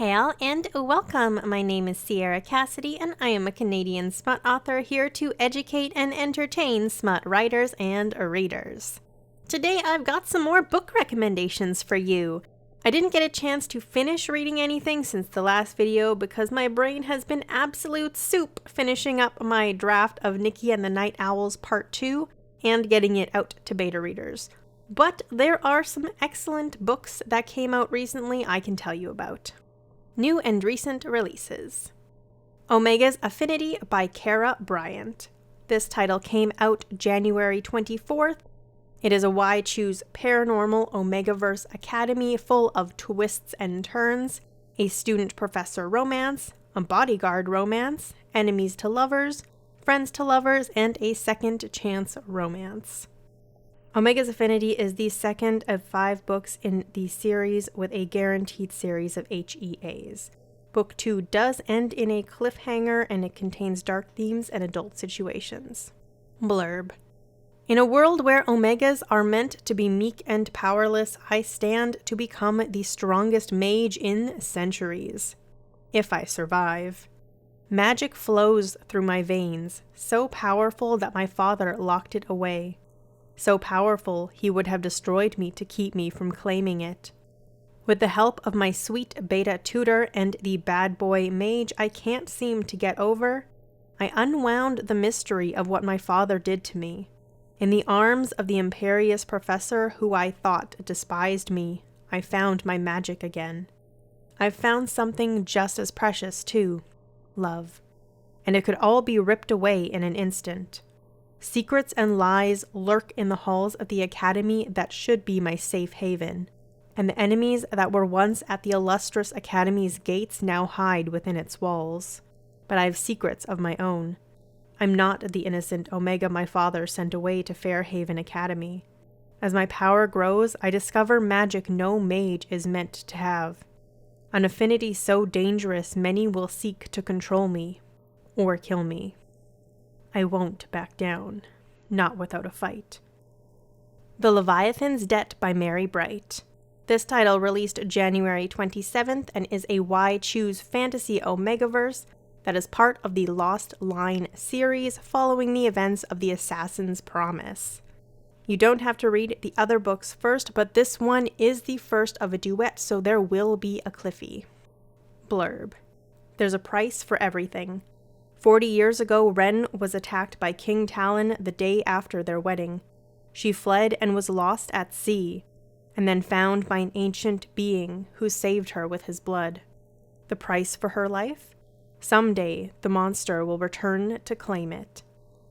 Hail and welcome. My name is Sierra Cassidy and I am a Canadian smut author here to educate and entertain smut writers and readers. Today I've got some more book recommendations for you. I didn't get a chance to finish reading anything since the last video because my brain has been absolute soup finishing up my draft of Nikki and the Night Owls Part 2 and getting it out to beta readers. But there are some excellent books that came out recently I can tell you about. New and recent releases. Omega's Affinity by Kara Bryant. This title came out January 24th. It is a Why Choose Paranormal Omegaverse Academy full of twists and turns, a student-professor romance, a bodyguard romance, enemies to lovers, friends to lovers, and a second chance romance. Omega's Affinity is the second of 5 books in the series with a guaranteed series of HEAs. Book 2 does end in a cliffhanger and it contains dark themes and adult situations. Blurb. In a world where Omegas are meant to be meek and powerless, I stand to become the strongest mage in centuries. If I survive. Magic flows through my veins, so powerful that my father locked it away. So powerful, he would have destroyed me to keep me from claiming it. With the help of my sweet beta tutor and the bad boy mage I can't seem to get over, I unwound the mystery of what my father did to me. In the arms of the imperious professor who I thought despised me, I found my magic again. I've found something just as precious, too. Love. And it could all be ripped away in an instant. Secrets and lies lurk in the halls of the academy that should be my safe haven, and the enemies that were once at the illustrious academy's gates now hide within its walls. But I have secrets of my own. I'm not the innocent Omega my father sent away to Fairhaven Academy. As my power grows, I discover magic no mage is meant to have. An affinity so dangerous many will seek to control me, or kill me. I won't back down, not without a fight. The Leviathan's Debt by Mary Bright. This title released January 27th and is a Why Choose Fantasy Omegaverse that is part of the Lost Line series following the events of the Assassin's Promise. You don't have to read the other books first, but this one is the first of a duet, so there will be a Cliffy. Blurb. There's a price for everything. 40 years ago, Ren was attacked by King Talon the day after their wedding. She fled and was lost at sea, and then found by an ancient being who saved her with his blood. The price for her life? Someday, the monster will return to claim it.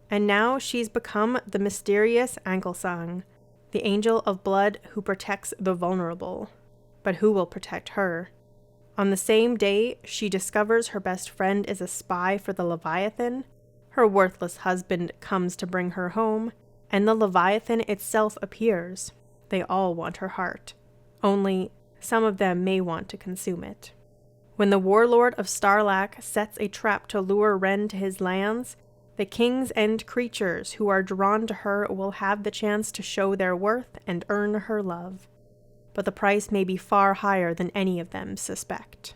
And now she's become the mysterious Ankelsang, the angel of blood who protects the vulnerable. But who will protect her? On the same day, she discovers her best friend is a spy for the Leviathan, her worthless husband comes to bring her home, and the Leviathan itself appears. They all want her heart. Only, some of them may want to consume it. When the warlord of Starlack sets a trap to lure Ren to his lands, the kings and creatures who are drawn to her will have the chance to show their worth and earn her love. But the price may be far higher than any of them suspect.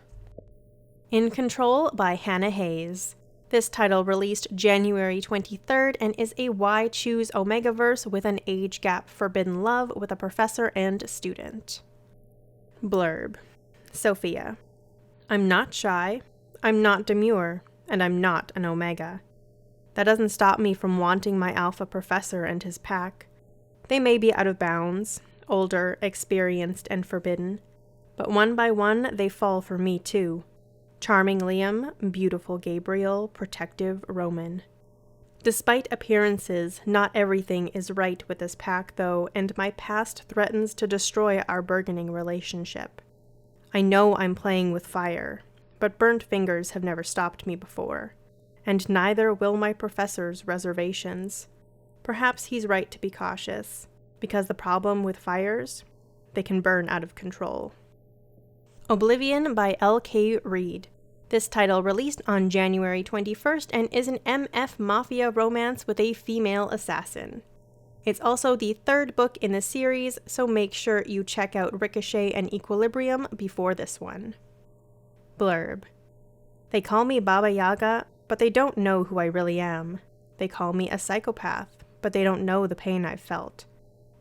In Control by Hannah Hayes. This title released January 23rd and is a Why Choose Omegaverse with an age gap forbidden love with a professor and student. Blurb. Sophia. I'm not shy, I'm not demure, and I'm not an Omega. That doesn't stop me from wanting my alpha professor and his pack. They may be out of bounds, older, experienced, and forbidden, but one by one they fall for me too. Charming Liam, beautiful Gabriel, protective Roman. Despite appearances, not everything is right with this pack though, and my past threatens to destroy our burgeoning relationship. I know I'm playing with fire, but burnt fingers have never stopped me before, and neither will my professor's reservations. Perhaps he's right to be cautious. Because the problem with fires, they can burn out of control. Oblivion by L.K. Reid. This title released on January 21st and is an MF Mafia romance with a female assassin. It's also the third book in the series, so make sure you check out Ricochet and Equilibrium before this one. Blurb. They call me Baba Yaga, but they don't know who I really am. They call me a psychopath, but they don't know the pain I've felt.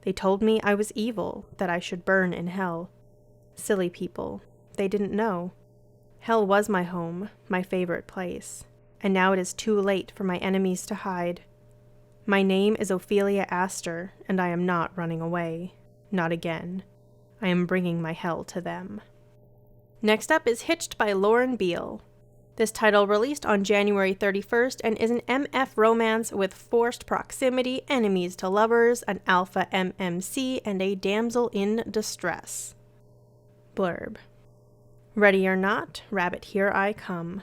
They told me I was evil, that I should burn in hell. Silly people. They didn't know. Hell was my home, my favorite place, and now it is too late for my enemies to hide. My name is Ophelia Astor, and I am not running away. Not again. I am bringing my hell to them. Next up is Hitched by Lauren Beale. This title released on January 31st and is an MF romance with forced proximity, enemies to lovers, an alpha MMC, and a damsel in distress. Blurb. Ready or not, rabbit, here I come.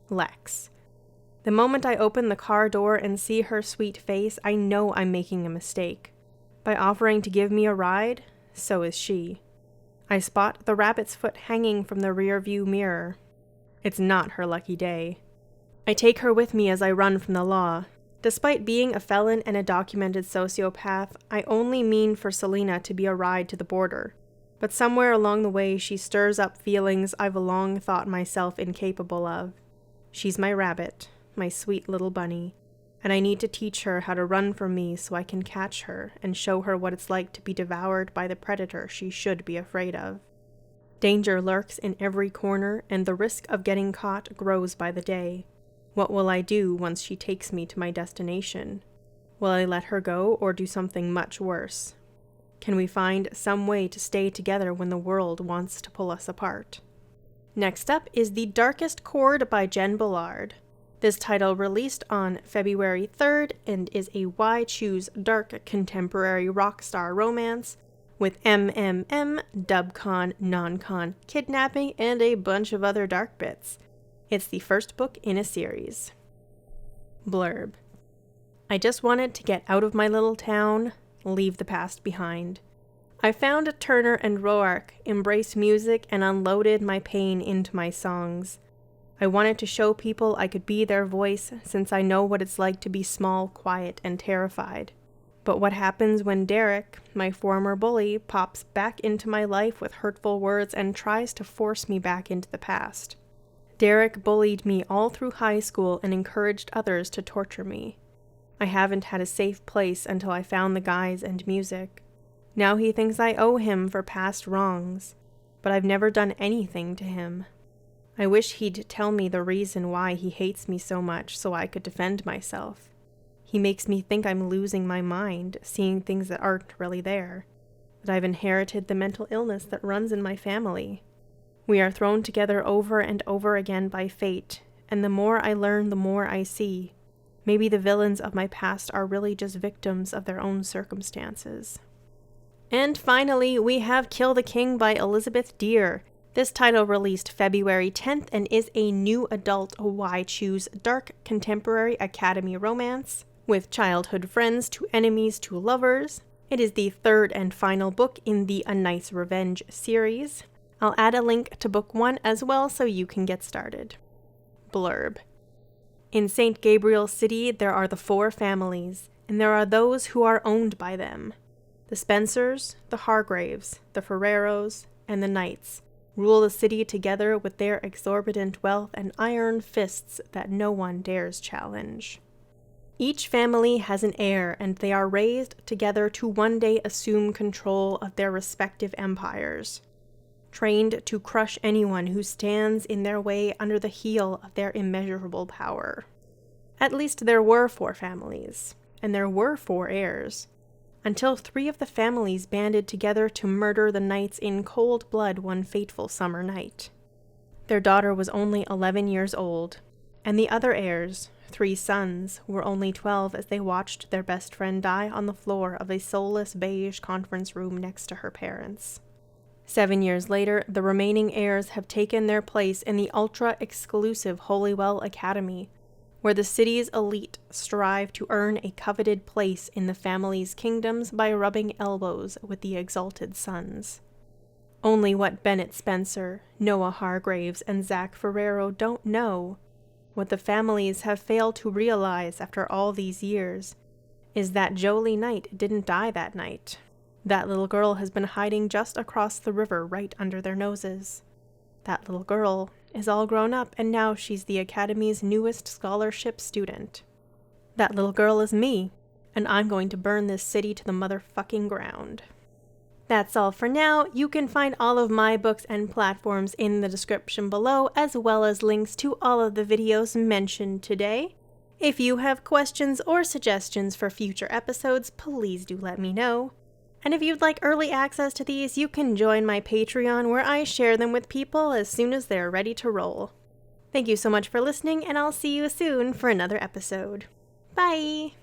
Lex. The moment I open the car door and see her sweet face, I know I'm making a mistake. By offering to give me a ride, so is she. I spot the rabbit's foot hanging from the rear view mirror. It's not her lucky day. I take her with me as I run from the law. Despite being a felon and a documented sociopath, I only mean for Selena to be a ride to the border. But somewhere along the way, she stirs up feelings I've long thought myself incapable of. She's my rabbit, my sweet little bunny, and I need to teach her how to run from me so I can catch her and show her what it's like to be devoured by the predator she should be afraid of. Danger lurks in every corner, and the risk of getting caught grows by the day. What will I do once she takes me to my destination? Will I let her go or do something much worse? Can we find some way to stay together when the world wants to pull us apart? Next up is The Darkest Chord by Jen Ballard. This title released on February 3rd and is a Why Choose Dark contemporary rock star romance with MMM, dubcon, non-con, kidnapping, and a bunch of other dark bits. It's the first book in a series. Blurb. I just wanted to get out of my little town, leave the past behind. I found Turner and Roark, embraced music, and unloaded my pain into my songs. I wanted to show people I could be their voice, since I know what it's like to be small, quiet, and terrified. But what happens when Derek, my former bully, pops back into my life with hurtful words and tries to force me back into the past? Derek bullied me all through high school and encouraged others to torture me. I haven't had a safe place until I found the guys and music. Now he thinks I owe him for past wrongs, but I've never done anything to him. I wish he'd tell me the reason why he hates me so much so I could defend myself. He makes me think I'm losing my mind, seeing things that aren't really there, that I've inherited the mental illness that runs in my family. We are thrown together over and over again by fate, and the more I learn, the more I see. Maybe the villains of my past are really just victims of their own circumstances. And finally, we have Kill the King by Elizabeth Deer. This title released February 10th and is a new adult Why Choose Dark contemporary academy romance, with childhood friends to enemies to lovers. It is the third and final book in the A Nice Revenge series. I'll add a link to book 1 as well so you can get started. Blurb. In St. Gabriel City, there are the 4 families, and there are those who are owned by them. The Spencers, the Hargraves, the Ferreros, and the Knights rule the city together with their exorbitant wealth and iron fists that no one dares challenge. Each family has an heir, and they are raised together to one day assume control of their respective empires, trained to crush anyone who stands in their way under the heel of their immeasurable power. At least there were 4 families, and there were 4 heirs, until 3 of the families banded together to murder the Knights in cold blood one fateful summer night. Their daughter was only 11 years old, and the other heirs, 3 sons, were only 12 as they watched their best friend die on the floor of a soulless beige conference room next to her parents. 7 years later, the remaining heirs have taken their place in the ultra-exclusive Holywell Academy, where the city's elite strive to earn a coveted place in the family's kingdoms by rubbing elbows with the exalted sons. Only what Bennett Spencer, Noah Hargraves, and Zach Ferrero don't know, what the families have failed to realize after all these years, is that Jolie Knight didn't die that night. That little girl has been hiding just across the river right under their noses. That little girl is all grown up, and now she's the Academy's newest scholarship student. That little girl is me, and I'm going to burn this city to the motherfucking ground. That's all for now. You can find all of my books and platforms in the description below, as well as links to all of the videos mentioned today. If you have questions or suggestions for future episodes, please do let me know. And if you'd like early access to these, you can join my Patreon, where I share them with people as soon as they're ready to roll. Thank you so much for listening, and I'll see you soon for another episode. Bye!